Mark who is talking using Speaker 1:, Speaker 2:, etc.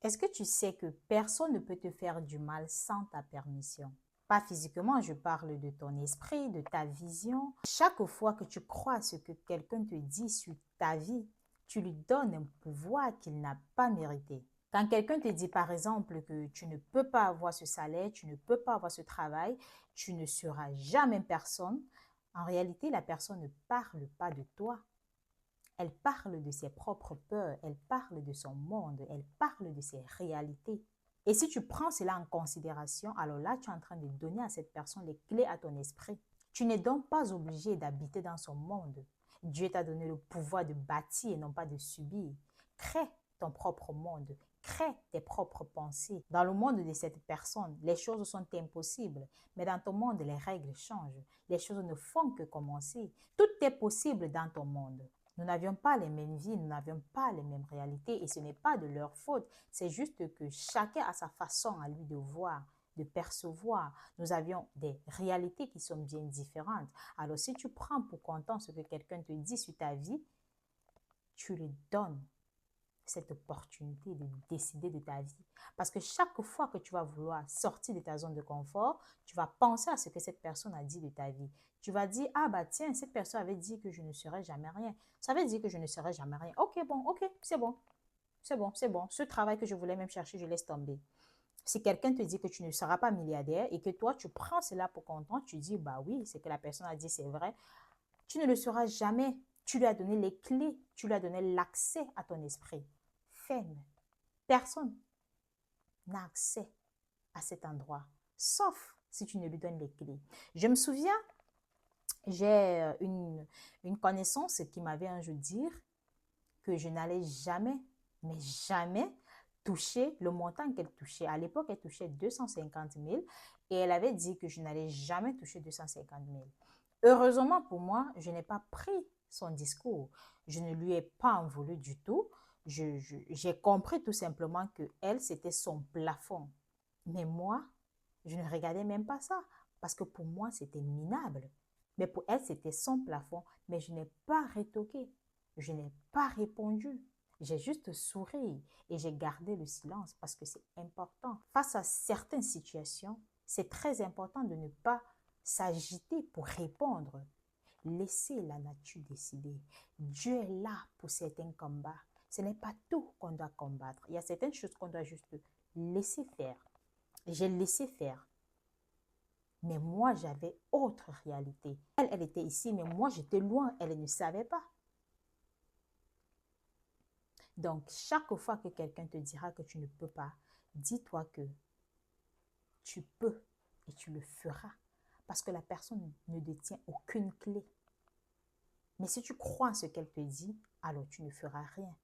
Speaker 1: Est-ce que tu sais que personne ne peut te faire du mal sans ta permission? Pas physiquement, je parle de ton esprit, de ta vision. Chaque fois que tu crois à ce que quelqu'un te dit sur ta vie, tu lui donnes un pouvoir qu'il n'a pas mérité. Quand quelqu'un te dit par exemple que tu ne peux pas avoir ce salaire, tu ne peux pas avoir ce travail, tu ne seras jamais personne, en réalité, la personne ne parle pas de toi. Elle parle de ses propres peurs, elle parle de son monde, elle parle de ses réalités. Et si tu prends cela en considération, alors là, tu es en train de donner à cette personne les clés à ton esprit. Tu n'es donc pas obligé d'habiter dans son monde. Dieu t'a donné le pouvoir de bâtir et non pas de subir. Crée ton propre monde. Crée tes propres pensées. Dans le monde de cette personne, les choses sont impossibles. Mais dans ton monde, les règles changent. Les choses ne font que commencer. Tout est possible dans ton monde. Nous n'avions pas les mêmes vies, nous n'avions pas les mêmes réalités et ce n'est pas de leur faute. C'est juste que chacun a sa façon à lui de voir, de percevoir. Nous avions des réalités qui sont bien différentes. Alors si tu prends pour content ce que quelqu'un te dit sur ta vie, tu lui donnes cette opportunité de décider de ta vie. Parce que chaque fois que tu vas vouloir sortir de ta zone de confort, tu vas penser à ce que cette personne a dit de ta vie. Tu vas dire, ah bah tiens, cette personne avait dit que je ne serais jamais rien. Ça veut dire que je ne serais jamais rien. Ok, bon, ok, c'est bon. C'est bon, c'est bon. Ce travail que je voulais même chercher, je laisse tomber. Si quelqu'un te dit que tu ne seras pas milliardaire et que toi, tu prends cela pour content, tu dis, bah oui, c'est que la personne a dit, c'est vrai. Tu ne le sauras jamais. Tu lui as donné les clés, tu lui as donné l'accès à ton esprit. Ferme. Personne n'a accès à cet endroit, sauf si tu ne lui donnes les clés. Je me souviens, j'ai une connaissance qui m'avait un jour dit que je n'allais jamais, mais jamais toucher le montant qu'elle touchait. À l'époque, elle touchait 250 000 et elle avait dit que je n'allais jamais toucher 250 000. Heureusement pour moi, je n'ai pas pris son discours. Je ne lui ai pas en voulu du tout. J'ai compris tout simplement que elle, c'était son plafond. Mais moi, je ne regardais même pas ça parce que pour moi, c'était minable. Mais pour elle, c'était son plafond. Mais je n'ai pas rétoqué. Je n'ai pas répondu. J'ai juste souri et j'ai gardé le silence parce que c'est important. Face à certaines situations, c'est très important de ne pas s'agiter pour répondre. Laissez la nature décider. Dieu est là pour certains combats. Ce n'est pas tout qu'on doit combattre. Il y a certaines choses qu'on doit juste laisser faire. J'ai laissé faire. Mais moi, j'avais autre réalité. Elle était ici, mais moi, j'étais loin. Elle ne savait pas. Donc, chaque fois que quelqu'un te dira que tu ne peux pas, dis-toi que tu peux et tu le feras. Parce que la personne ne détient aucune clé. Mais si tu crois en ce qu'elle te dit, alors tu ne feras rien.